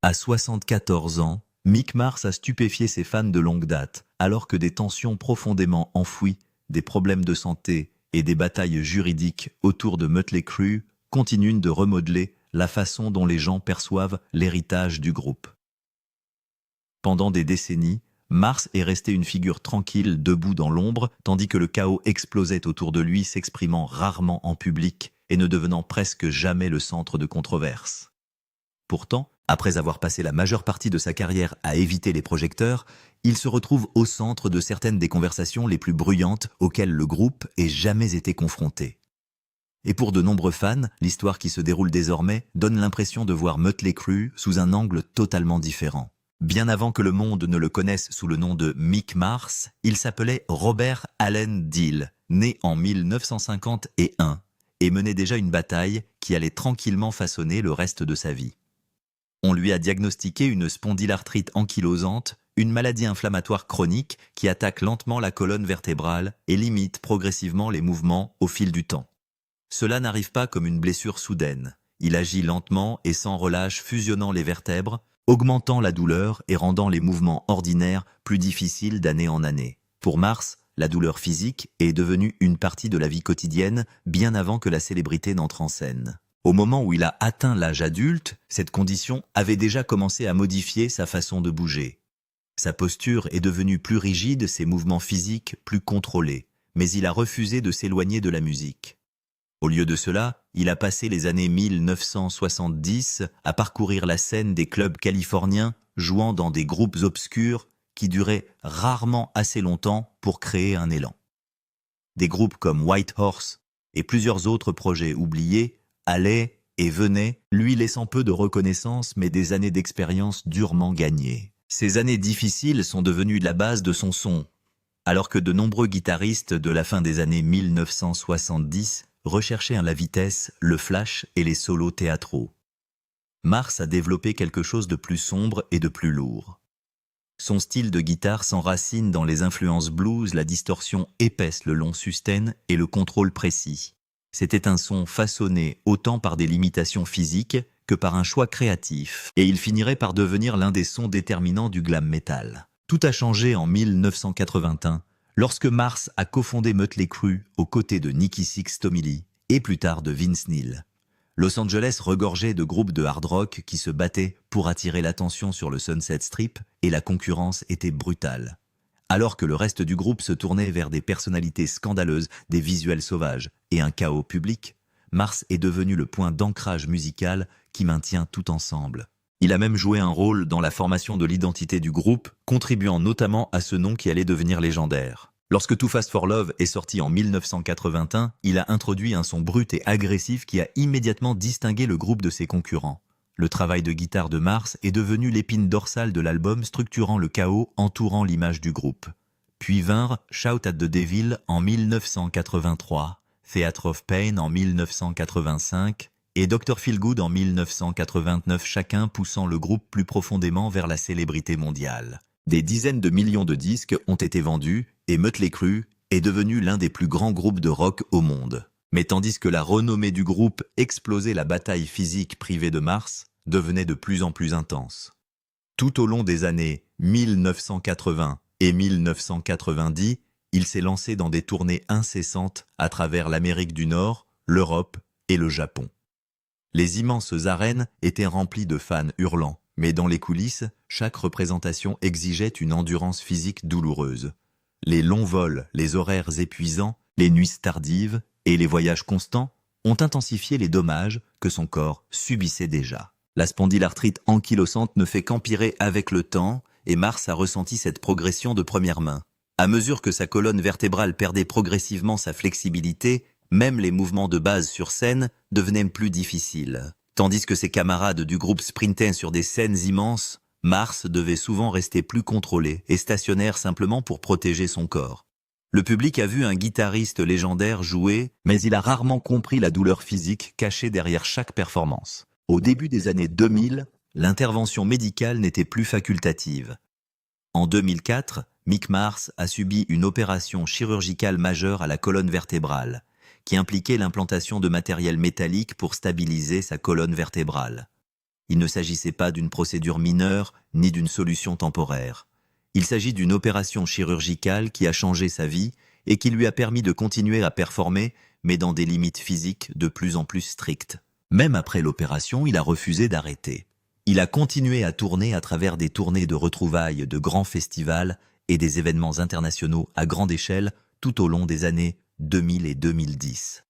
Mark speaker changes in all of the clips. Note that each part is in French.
Speaker 1: À 74 ans, Mick Mars a stupéfié ses fans de longue date, alors que des tensions profondément enfouies, des problèmes de santé et des batailles juridiques autour de Mötley Crüe continuent de remodeler la façon dont les gens perçoivent l'héritage du groupe. Pendant des décennies, Mars est resté une figure tranquille debout dans l'ombre, tandis que le chaos explosait autour de lui, s'exprimant rarement en public et ne devenant presque jamais le centre de controverses. Pourtant, après avoir passé la majeure partie de sa carrière à éviter les projecteurs, il se retrouve au centre de certaines des conversations les plus bruyantes auxquelles le groupe ait jamais été confronté. Et pour de nombreux fans, l'histoire qui se déroule désormais donne l'impression de voir Mötley Crüe sous un angle totalement différent. Bien avant que le monde ne le connaisse sous le nom de Mick Mars, il s'appelait Robert Allen Deal, né en 1951, et menait déjà une bataille qui allait tranquillement façonner le reste de sa vie. On lui a diagnostiqué une spondylarthrite ankylosante, une maladie inflammatoire chronique qui attaque lentement la colonne vertébrale et limite progressivement les mouvements au fil du temps. Cela n'arrive pas comme une blessure soudaine. Il agit lentement et sans relâche, fusionnant les vertèbres, augmentant la douleur et rendant les mouvements ordinaires plus difficiles d'année en année. Pour Mars, la douleur physique est devenue une partie de la vie quotidienne bien avant que la célébrité n'entre en scène. Au moment où il a atteint l'âge adulte, cette condition avait déjà commencé à modifier sa façon de bouger. Sa posture est devenue plus rigide, ses mouvements physiques plus contrôlés, mais il a refusé de s'éloigner de la musique. Au lieu de cela, il a passé les années 1970 à parcourir la scène des clubs californiens, jouant dans des groupes obscurs qui duraient rarement assez longtemps pour créer un élan. Des groupes comme White Horse et plusieurs autres projets oubliés allaient et venaient, lui laissant peu de reconnaissance mais des années d'expérience durement gagnées. Ces années difficiles sont devenues la base de son son, alors que de nombreux guitaristes de la fin des années 1970 recherchaient la vitesse, le flash et les solos théâtraux. Mars a développé quelque chose de plus sombre et de plus lourd. Son style de guitare s'enracine dans les influences blues, la distorsion épaisse, le long sustain et le contrôle précis. C'était un son façonné autant par des limitations physiques que par un choix créatif, et il finirait par devenir l'un des sons déterminants du glam metal. Tout a changé en 1981, lorsque Mars a cofondé Mötley Crüe aux côtés de Nikki Sixx-Tommy et plus tard de Vince Neil. Los Angeles regorgeait de groupes de hard rock qui se battaient pour attirer l'attention sur le Sunset Strip et la concurrence était brutale. Alors que le reste du groupe se tournait vers des personnalités scandaleuses, des visuels sauvages et un chaos public, Mars est devenu le point d'ancrage musical qui maintient tout ensemble. Il a même joué un rôle dans la formation de l'identité du groupe, contribuant notamment à ce nom qui allait devenir légendaire. Lorsque Too Fast for Love est sorti en 1981, il a introduit un son brut et agressif qui a immédiatement distingué le groupe de ses concurrents. Le travail de guitare de Mars est devenu l'épine dorsale de l'album, structurant le chaos entourant l'image du groupe. Puis vinrent Shout at the Devil en 1983, Theatre of Pain en 1985 et Dr. Feelgood en 1989, chacun poussant le groupe plus profondément vers la célébrité mondiale. Des dizaines de millions de disques ont été vendus et Mötley Crüe est devenu l'un des plus grands groupes de rock au monde. Mais tandis que la renommée du groupe explosait, la bataille physique privée de Mars devenait de plus en plus intense. Tout au long des années 1980 et 1990, il s'est lancé dans des tournées incessantes à travers l'Amérique du Nord, l'Europe et le Japon. Les immenses arènes étaient remplies de fans hurlants, mais dans les coulisses, chaque représentation exigeait une endurance physique douloureuse. Les longs vols, les horaires épuisants, les nuits tardives et les voyages constants ont intensifié les dommages que son corps subissait déjà. La spondylarthrite ankylosante ne fait qu'empirer avec le temps et Mars a ressenti cette progression de première main. À mesure que sa colonne vertébrale perdait progressivement sa flexibilité, même les mouvements de base sur scène devenaient plus difficiles. Tandis que ses camarades du groupe sprintaient sur des scènes immenses, Mars devait souvent rester plus contrôlé et stationnaire simplement pour protéger son corps. Le public a vu un guitariste légendaire jouer, mais il a rarement compris la douleur physique cachée derrière chaque performance. Au début des années 2000, l'intervention médicale n'était plus facultative. En 2004, Mick Mars a subi une opération chirurgicale majeure à la colonne vertébrale, qui impliquait l'implantation de matériel métallique pour stabiliser sa colonne vertébrale. Il ne s'agissait pas d'une procédure mineure ni d'une solution temporaire. Il s'agit d'une opération chirurgicale qui a changé sa vie et qui lui a permis de continuer à performer, mais dans des limites physiques de plus en plus strictes. Même après l'opération, il a refusé d'arrêter. Il a continué à tourner à travers des tournées de retrouvailles de grands festivals et des événements internationaux à grande échelle tout au long des années 2000 et 2010.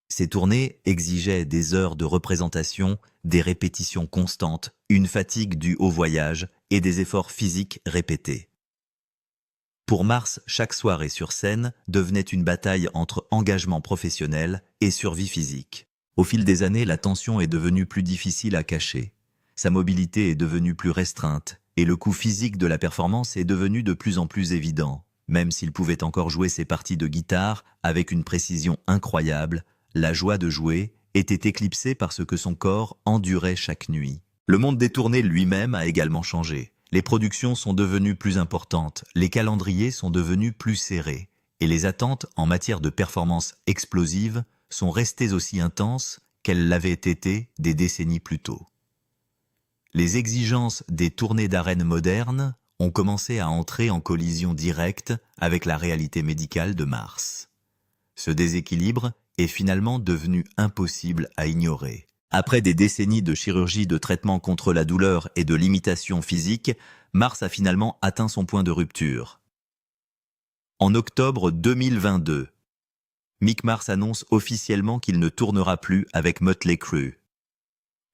Speaker 1: Ces tournées exigeaient des heures de représentation, des répétitions constantes, une fatigue due au voyage et des efforts physiques répétés. Pour Mars, chaque soirée sur scène devenait une bataille entre engagement professionnel et survie physique. Au fil des années, la tension est devenue plus difficile à cacher. Sa mobilité est devenue plus restreinte et le coût physique de la performance est devenu de plus en plus évident. Même s'il pouvait encore jouer ses parties de guitare avec une précision incroyable, la joie de jouer était éclipsée par ce que son corps endurait chaque nuit. Le monde des tournées lui-même a également changé. Les productions sont devenues plus importantes, les calendriers sont devenus plus serrés, et les attentes en matière de performance explosive sont restées aussi intenses qu'elles l'avaient été des décennies plus tôt. Les exigences des tournées d'arènes modernes ont commencé à entrer en collision directe avec la réalité médicale de Mars. Ce déséquilibre est finalement devenu impossible à ignorer. Après des décennies de chirurgie, de traitement contre la douleur et de limitation physique, Mars a finalement atteint son point de rupture. En octobre 2022, Mick Mars annonce officiellement qu'il ne tournera plus avec Mötley Crüe.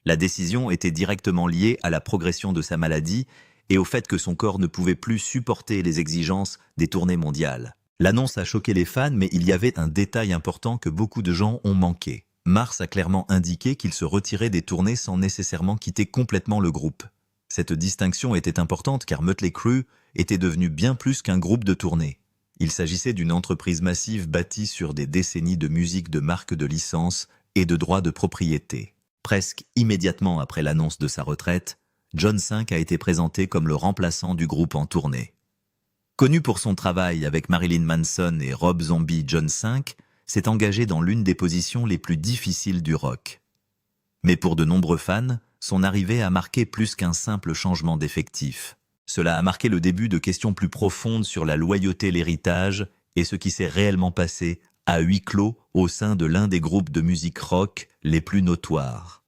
Speaker 1: La décision était directement liée à la progression de sa maladie et au fait que son corps ne pouvait plus supporter les exigences des tournées mondiales. L'annonce a choqué les fans, mais il y avait un détail important que beaucoup de gens ont manqué. Mars a clairement indiqué qu'il se retirait des tournées sans nécessairement quitter complètement le groupe. Cette distinction était importante car Mötley Crüe était devenu bien plus qu'un groupe de tournée. Il s'agissait d'une entreprise massive bâtie sur des décennies de musique, de marques de licence et de droits de propriété. Presque immédiatement après l'annonce de sa retraite, John V a été présenté comme le remplaçant du groupe en tournée. Connu pour son travail avec Marilyn Manson et Rob Zombie, John V s'est engagé dans l'une des positions les plus difficiles du rock. Mais pour de nombreux fans, son arrivée a marqué plus qu'un simple changement d'effectif. Cela a marqué le début de questions plus profondes sur la loyauté, l'héritage et ce qui s'est réellement passé à huis clos au sein de l'un des groupes de musique rock les plus notoires.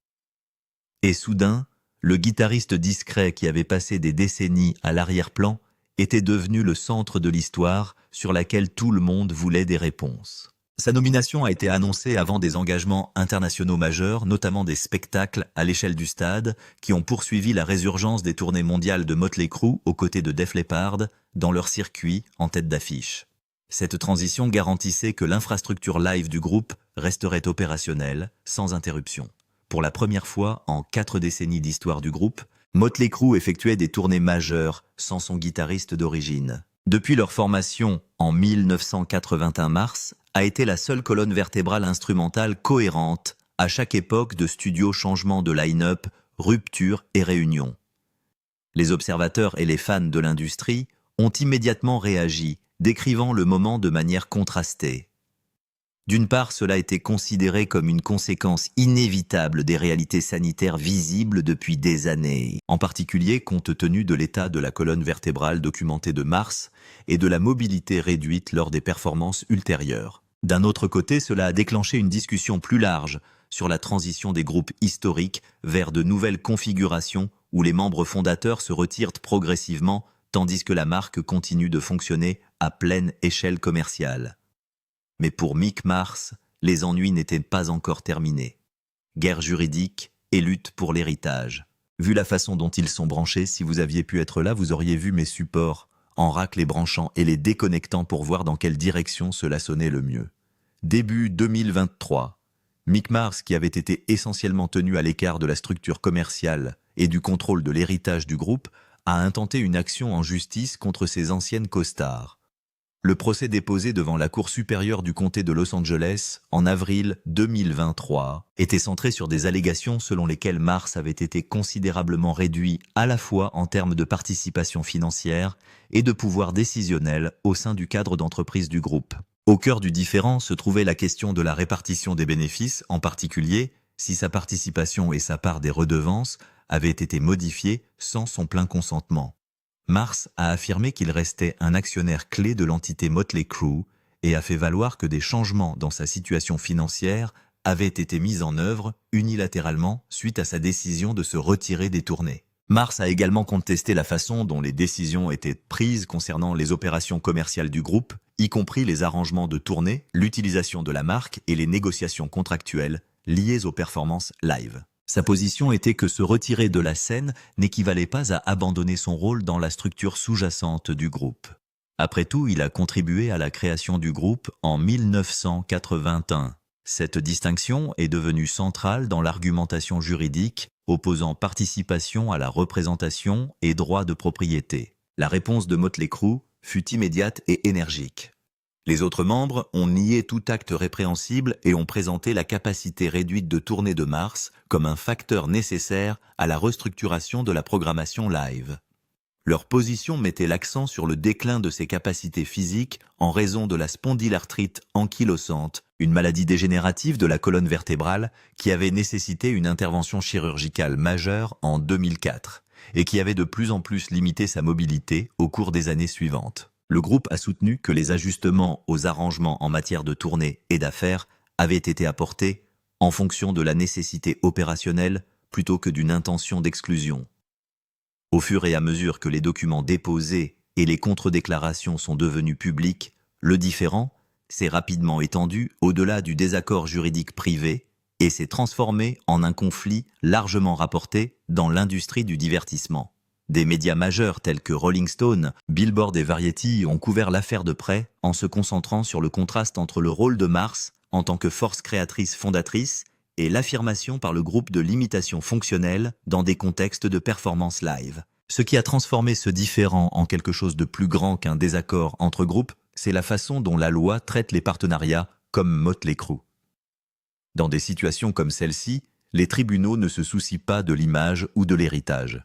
Speaker 1: Et soudain, le guitariste discret qui avait passé des décennies à l'arrière-plan était devenu le centre de l'histoire sur laquelle tout le monde voulait des réponses. Sa nomination a été annoncée avant des engagements internationaux majeurs, notamment des spectacles à l'échelle du stade, qui ont poursuivi la résurgence des tournées mondiales de Mötley Crüe aux côtés de Def Leppard dans leur circuit en tête d'affiche. Cette transition garantissait que l'infrastructure live du groupe resterait opérationnelle, sans interruption. Pour la première fois en 4 décennies d'histoire du groupe, Mötley Crüe effectuait des tournées majeures sans son guitariste d'origine. Depuis leur formation en 1981, Mars a été la seule colonne vertébrale instrumentale cohérente à chaque époque de studio, changement de line-up, rupture et réunion. Les observateurs et les fans de l'industrie ont immédiatement réagi, décrivant le moment de manière contrastée. D'une part, cela était considéré comme une conséquence inévitable des réalités sanitaires visibles depuis des années, en particulier compte tenu de l'état de la colonne vertébrale documentée de Mars et de la mobilité réduite lors des performances ultérieures. D'un autre côté, cela a déclenché une discussion plus large sur la transition des groupes historiques vers de nouvelles configurations où les membres fondateurs se retirent progressivement tandis que la marque continue de fonctionner à pleine échelle commerciale. Mais pour Mick Mars, les ennuis n'étaient pas encore terminés. Guerre juridique et lutte pour l'héritage. Vu la façon dont ils sont branchés, si vous aviez pu être là, vous auriez vu mes supports en rack les branchant et les déconnectant pour voir dans quelle direction cela sonnait le mieux. Début 2023, Mick Mars, qui avait été essentiellement tenu à l'écart de la structure commerciale et du contrôle de l'héritage du groupe, a intenté une action en justice contre ses anciennes costards. Le procès déposé devant la Cour supérieure du comté de Los Angeles en avril 2023 était centré sur des allégations selon lesquelles Mars avait été considérablement réduit à la fois en termes de participation financière et de pouvoir décisionnel au sein du cadre d'entreprise du groupe. Au cœur du différend se trouvait la question de la répartition des bénéfices, en particulier si sa participation et sa part des redevances avaient été modifiées sans son plein consentement. Mars a affirmé qu'il restait un actionnaire clé de l'entité Motley Crue et a fait valoir que des changements dans sa situation financière avaient été mis en œuvre unilatéralement suite à sa décision de se retirer des tournées. Mars a également contesté la façon dont les décisions étaient prises concernant les opérations commerciales du groupe, y compris les arrangements de tournée, l'utilisation de la marque et les négociations contractuelles liées aux performances live. Sa position était que se retirer de la scène n'équivalait pas à abandonner son rôle dans la structure sous-jacente du groupe. Après tout, il a contribué à la création du groupe en 1981. Cette distinction est devenue centrale dans l'argumentation juridique opposant participation à la représentation et droit de propriété. La réponse de Motley Crue fut immédiate et énergique. Les autres membres ont nié tout acte répréhensible et ont présenté la capacité réduite de tournée de Mars comme un facteur nécessaire à la restructuration de la programmation live. Leur position mettait l'accent sur le déclin de ses capacités physiques en raison de la spondylarthrite ankylosante, une maladie dégénérative de la colonne vertébrale qui avait nécessité une intervention chirurgicale majeure en 2004 et qui avait de plus en plus limité sa mobilité au cours des années suivantes. Le groupe a soutenu que les ajustements aux arrangements en matière de tournée et d'affaires avaient été apportés en fonction de la nécessité opérationnelle plutôt que d'une intention d'exclusion. Au fur et à mesure que les documents déposés et les contre-déclarations sont devenus publics, le différend s'est rapidement étendu au-delà du désaccord juridique privé et s'est transformé en un conflit largement rapporté dans l'industrie du divertissement. Des médias majeurs tels que Rolling Stone, Billboard et Variety ont couvert l'affaire de près en se concentrant sur le contraste entre le rôle de Mars en tant que force créatrice fondatrice et l'affirmation par le groupe de l'imitation fonctionnelle dans des contextes de performance live. Ce qui a transformé ce différend en quelque chose de plus grand qu'un désaccord entre groupes, c'est la façon dont la loi traite les partenariats comme Motley Crue. Dans des situations comme celle-ci, les tribunaux ne se soucient pas de l'image ou de l'héritage.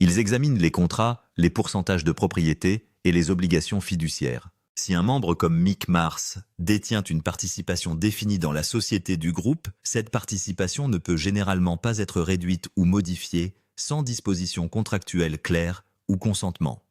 Speaker 1: Ils examinent les contrats, les pourcentages de propriété et les obligations fiduciaires. Si un membre comme Mick Mars détient une participation définie dans la société du groupe, cette participation ne peut généralement pas être réduite ou modifiée sans disposition contractuelle claire ou consentement.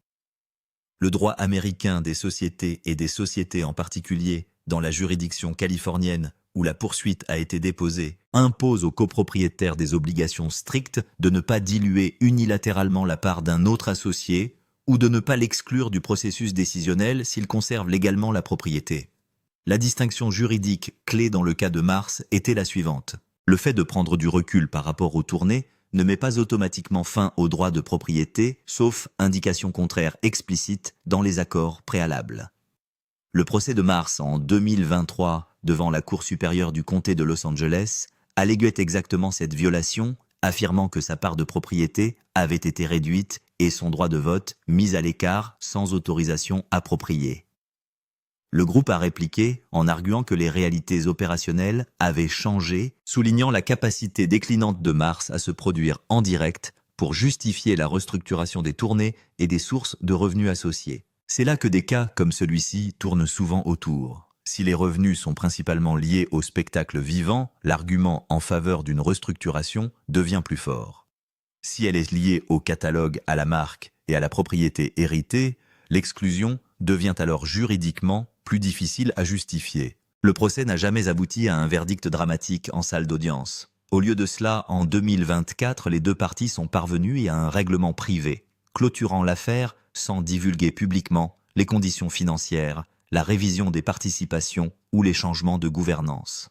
Speaker 1: Le droit américain des sociétés et des sociétés en particulier, dans la juridiction californienne où la poursuite a été déposée, impose aux copropriétaires des obligations strictes de ne pas diluer unilatéralement la part d'un autre associé ou de ne pas l'exclure du processus décisionnel s'il conserve légalement la propriété. La distinction juridique clé dans le cas de Mars était la suivante. Le fait de prendre du recul par rapport aux tournées ne met pas automatiquement fin aux droits de propriété, sauf indication contraire explicite dans les accords préalables. Le procès de Mars en 2023 devant la Cour supérieure du comté de Los Angeles alléguait exactement cette violation, affirmant que sa part de propriété avait été réduite et son droit de vote mis à l'écart sans autorisation appropriée. Le groupe a répliqué en arguant que les réalités opérationnelles avaient changé, soulignant la capacité déclinante de Mars à se produire en direct pour justifier la restructuration des tournées et des sources de revenus associés. C'est là que des cas comme celui-ci tournent souvent autour. Si les revenus sont principalement liés au spectacle vivant, l'argument en faveur d'une restructuration devient plus fort. Si elle est liée au catalogue, à la marque et à la propriété héritée, l'exclusion devient alors juridiquement plus difficile à justifier. Le procès n'a jamais abouti à un verdict dramatique en salle d'audience. Au lieu de cela, en 2024, les deux parties sont parvenues à un règlement privé, clôturant l'affaire sans divulguer publiquement les conditions financières, la révision des participations ou les changements de gouvernance.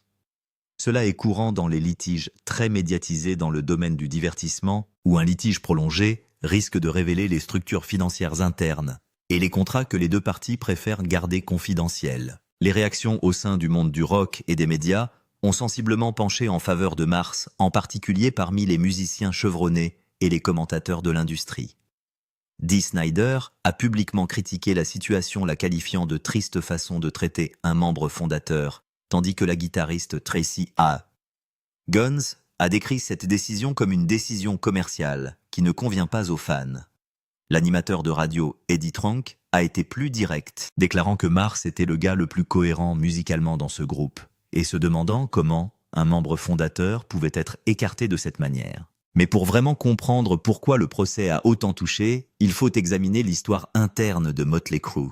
Speaker 1: Cela est courant dans les litiges très médiatisés dans le domaine du divertissement, où un litige prolongé risque de révéler les structures financières internes et les contrats que les deux parties préfèrent garder confidentiels. Les réactions au sein du monde du rock et des médias ont sensiblement penché en faveur de Mars, en particulier parmi les musiciens chevronnés et les commentateurs de l'industrie. Dee Snider a publiquement critiqué la situation, la qualifiant de triste façon de traiter un membre fondateur, tandis que la guitariste Tracy A. Guns a décrit cette décision comme une décision commerciale qui ne convient pas aux fans. L'animateur de radio Eddie Trunk a été plus direct, déclarant que Mars était le gars le plus cohérent musicalement dans ce groupe, et se demandant comment, un membre fondateur pouvait être écarté de cette manière. Mais pour vraiment comprendre pourquoi le procès a autant touché, il faut examiner l'histoire interne de Motley Crue.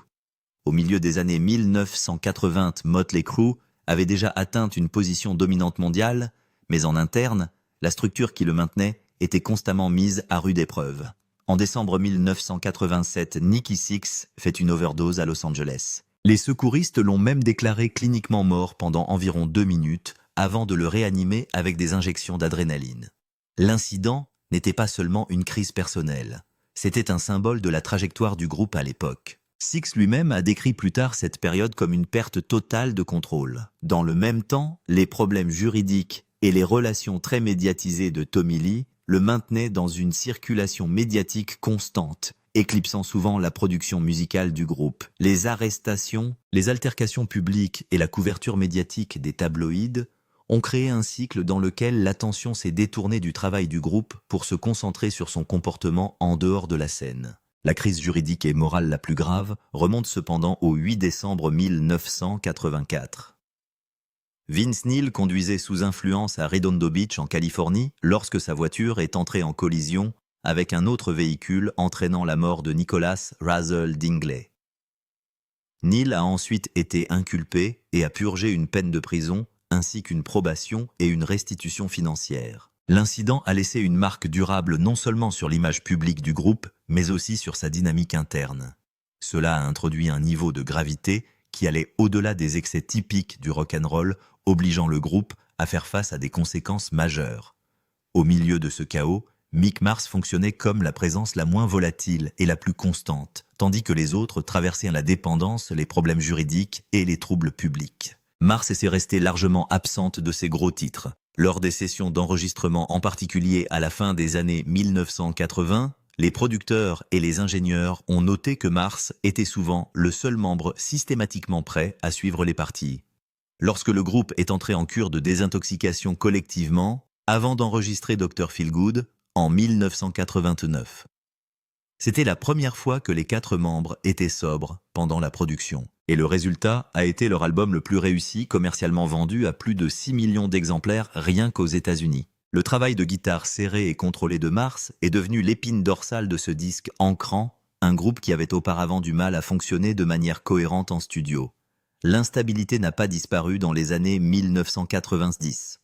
Speaker 1: Au milieu des années 1980, Motley Crue avait déjà atteint une position dominante mondiale, mais en interne, la structure qui le maintenait était constamment mise à rude épreuve. En décembre 1987, Nikki Sixx fait une overdose à Los Angeles. Les secouristes l'ont même déclaré cliniquement mort pendant environ 2 minutes avant de le réanimer avec des injections d'adrénaline. L'incident n'était pas seulement une crise personnelle, c'était un symbole de la trajectoire du groupe à l'époque. Sixx lui-même a décrit plus tard cette période comme une perte totale de contrôle. Dans le même temps, les problèmes juridiques et les relations très médiatisées de Tommy Lee le maintenaient dans une circulation médiatique constante, éclipsant souvent la production musicale du groupe. Les arrestations, les altercations publiques et la couverture médiatique des tabloïds ont créé un cycle dans lequel l'attention s'est détournée du travail du groupe pour se concentrer sur son comportement en dehors de la scène. La crise juridique et morale la plus grave remonte cependant au 8 décembre 1984. Vince Neil conduisait sous influence à Redondo Beach en Californie lorsque sa voiture est entrée en collision avec un autre véhicule entraînant la mort de Nicholas Russell Dingley. Neil a ensuite été inculpé et a purgé une peine de prison ainsi qu'une probation et une restitution financière. L'incident a laissé une marque durable non seulement sur l'image publique du groupe, mais aussi sur sa dynamique interne. Cela a introduit un niveau de gravité qui allait au-delà des excès typiques du rock'n'roll, obligeant le groupe à faire face à des conséquences majeures. Au milieu de ce chaos, Mick Mars fonctionnait comme la présence la moins volatile et la plus constante, tandis que les autres traversaient la dépendance, les problèmes juridiques et les troubles publics. Mars s'est restée largement absente de ses gros titres. Lors des sessions d'enregistrement, en particulier à la fin des années 1980, les producteurs et les ingénieurs ont noté que Mars était souvent le seul membre systématiquement prêt à suivre les parties. Lorsque le groupe est entré en cure de désintoxication collectivement, avant d'enregistrer Dr. Feelgood en 1989. C'était la première fois que les 4 membres étaient sobres pendant la production. Et le résultat a été leur album le plus réussi, commercialement vendu à plus de 6 millions d'exemplaires rien qu'aux États-Unis. Le travail de guitare serré et contrôlé de Mars est devenu l'épine dorsale de ce disque ancrant, un groupe qui avait auparavant du mal à fonctionner de manière cohérente en studio. L'instabilité n'a pas disparu dans les années 1990.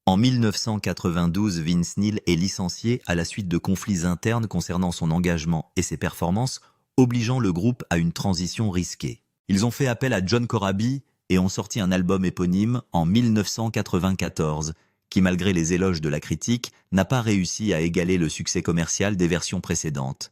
Speaker 1: En 1992, Vince Neil est licencié à la suite de conflits internes concernant son engagement et ses performances, obligeant le groupe à une transition risquée. Ils ont fait appel à John Corabi et ont sorti un album éponyme en 1994, qui malgré les éloges de la critique, n'a pas réussi à égaler le succès commercial des versions précédentes.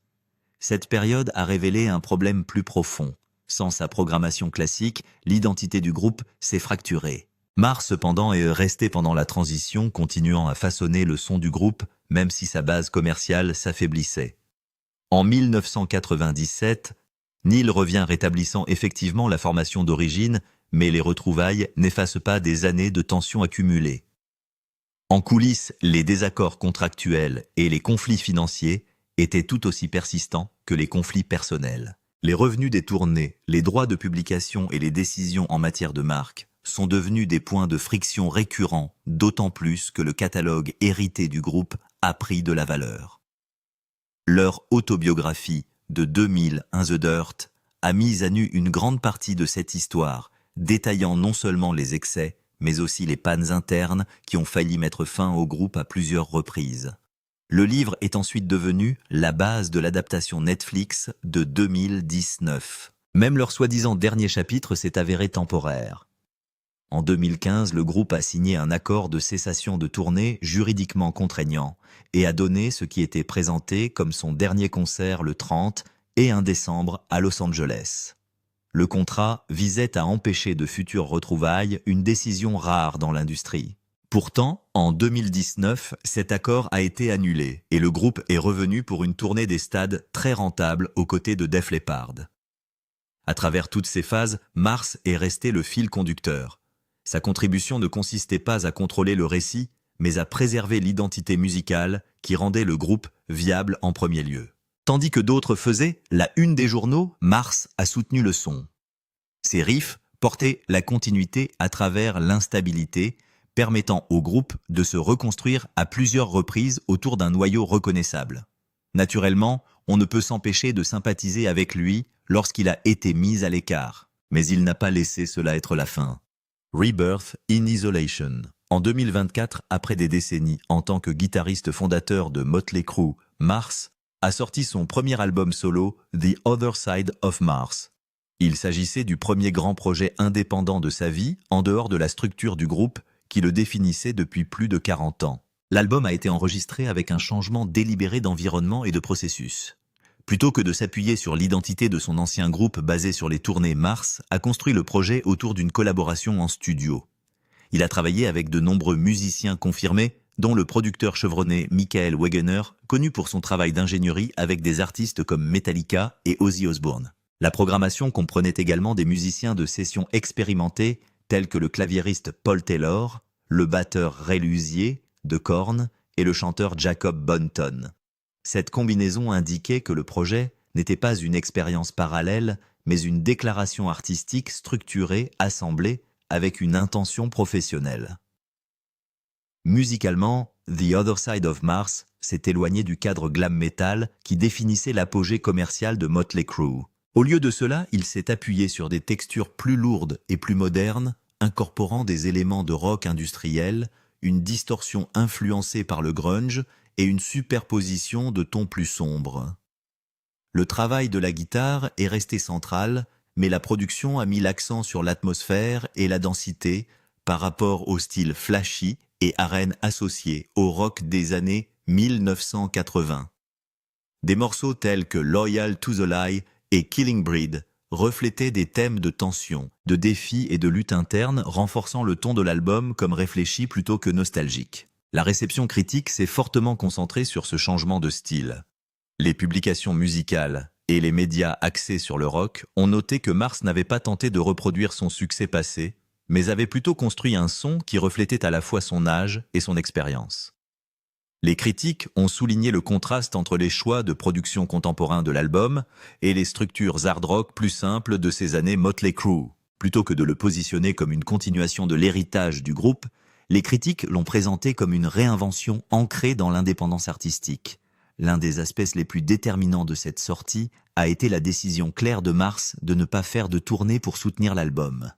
Speaker 1: Cette période a révélé un problème plus profond. Sans sa programmation classique, l'identité du groupe s'est fracturée. Mars, cependant, est resté pendant la transition, continuant à façonner le son du groupe, même si sa base commerciale s'affaiblissait. En 1997, Neil revient rétablissant effectivement la formation d'origine, mais les retrouvailles n'effacent pas des années de tensions accumulées. En coulisses, les désaccords contractuels et les conflits financiers étaient tout aussi persistants que les conflits personnels. Les revenus des tournées, les droits de publication et les décisions en matière de marque sont devenus des points de friction récurrents, d'autant plus que le catalogue hérité du groupe a pris de la valeur. Leur autobiographie de 2000, The Dirt, a mis à nu une grande partie de cette histoire, détaillant non seulement les excès, mais aussi les pannes internes qui ont failli mettre fin au groupe à plusieurs reprises. Le livre est ensuite devenu la base de l'adaptation Netflix de 2019. Même leur soi-disant dernier chapitre s'est avéré temporaire. En 2015, le groupe a signé un accord de cessation de tournée juridiquement contraignant et a donné ce qui était présenté comme son dernier concert le 30 et 1 décembre à Los Angeles. Le contrat visait à empêcher de futures retrouvailles, une décision rare dans l'industrie. Pourtant, en 2019, cet accord a été annulé et le groupe est revenu pour une tournée des stades très rentable aux côtés de Def Leppard. À travers toutes ces phases, Mars est resté le fil conducteur. Sa contribution ne consistait pas à contrôler le récit, mais à préserver l'identité musicale qui rendait le groupe viable en premier lieu. Tandis que d'autres faisaient la une des journaux, Mars a soutenu le son. Ses riffs portaient la continuité à travers l'instabilité, permettant au groupe de se reconstruire à plusieurs reprises autour d'un noyau reconnaissable. Naturellement, on ne peut s'empêcher de sympathiser avec lui lorsqu'il a été mis à l'écart. Mais il n'a pas laissé cela être la fin. Rebirth in Isolation. En 2024, après des décennies en tant que guitariste fondateur de Motley Crue, Mars a sorti son premier album solo, The Other Side of Mars. Il s'agissait du premier grand projet indépendant de sa vie, en dehors de la structure du groupe qui le définissait depuis plus de 40 ans. L'album a été enregistré avec un changement délibéré d'environnement et de processus. Plutôt que de s'appuyer sur l'identité de son ancien groupe basé sur les tournées, Mars a construit le projet autour d'une collaboration en studio. Il a travaillé avec de nombreux musiciens confirmés, dont le producteur chevronné Michael Wagener, connu pour son travail d'ingénierie avec des artistes comme Metallica et Ozzy Osbourne. La programmation comprenait également des musiciens de session expérimentés tels que le claviériste Paul Taylor, le batteur Ray Luzier de Korn et le chanteur Jacob Bunton. Cette combinaison indiquait que le projet n'était pas une expérience parallèle, mais une déclaration artistique structurée, assemblée, avec une intention professionnelle. Musicalement, The Other Side of Mars s'est éloigné du cadre glam metal qui définissait l'apogée commerciale de Motley Crue. Au lieu de cela, il s'est appuyé sur des textures plus lourdes et plus modernes, incorporant des éléments de rock industriel, une distorsion influencée par le grunge et une superposition de tons plus sombres. Le travail de la guitare est resté central, mais la production a mis l'accent sur l'atmosphère et la densité par rapport au style flashy et arène associé au rock des années 1980. Des morceaux tels que Loyal to the Lie et Killing Breed reflétaient des thèmes de tension, de défis et de lutte interne, renforçant le ton de l'album comme réfléchi plutôt que nostalgique. La réception critique s'est fortement concentrée sur ce changement de style. Les publications musicales et les médias axés sur le rock ont noté que Mars n'avait pas tenté de reproduire son succès passé, mais avait plutôt construit un son qui reflétait à la fois son âge et son expérience. Les critiques ont souligné le contraste entre les choix de production contemporains de l'album et les structures hard rock plus simples de ces années Motley Crue. Plutôt que de le positionner comme une continuation de l'héritage du groupe, les critiques l'ont présenté comme une réinvention ancrée dans l'indépendance artistique. L'un des aspects les plus déterminants de cette sortie a été la décision claire de Mars de ne pas faire de tournée pour soutenir l'album.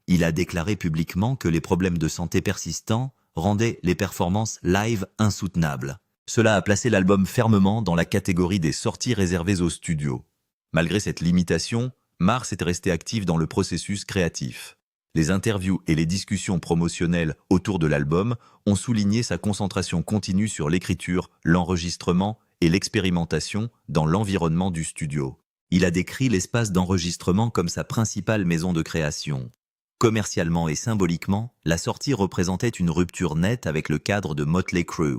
Speaker 1: Il a déclaré publiquement que les problèmes de santé persistants rendaient les performances live insoutenables. Cela a placé l'album fermement dans la catégorie des sorties réservées au studio. Malgré cette limitation, Mars est resté actif dans le processus créatif. Les interviews et les discussions promotionnelles autour de l'album ont souligné sa concentration continue sur l'écriture, l'enregistrement et l'expérimentation dans l'environnement du studio. Il a décrit l'espace d'enregistrement comme sa principale maison de création. Commercialement et symboliquement, la sortie représentait une rupture nette avec le cadre de Motley Crue.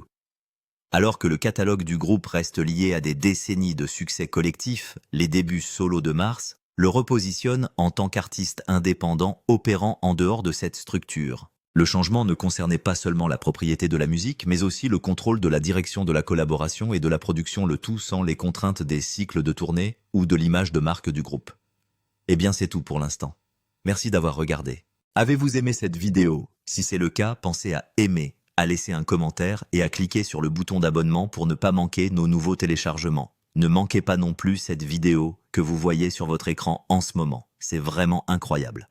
Speaker 1: Alors que le catalogue du groupe reste lié à des décennies de succès collectifs, les débuts solo de Mars le repositionne en tant qu'artiste indépendant opérant en dehors de cette structure. Le changement ne concernait pas seulement la propriété de la musique, mais aussi le contrôle de la direction de la collaboration et de la production, le tout sans les contraintes des cycles de tournée ou de l'image de marque du groupe. Eh bien c'est tout pour l'instant. Merci d'avoir regardé. Avez-vous aimé cette vidéo? Si c'est le cas, pensez à aimer, à laisser un commentaire et à cliquer sur le bouton d'abonnement pour ne pas manquer nos nouveaux téléchargements. Ne manquez pas non plus cette vidéo que vous voyez sur votre écran en ce moment. C'est vraiment incroyable.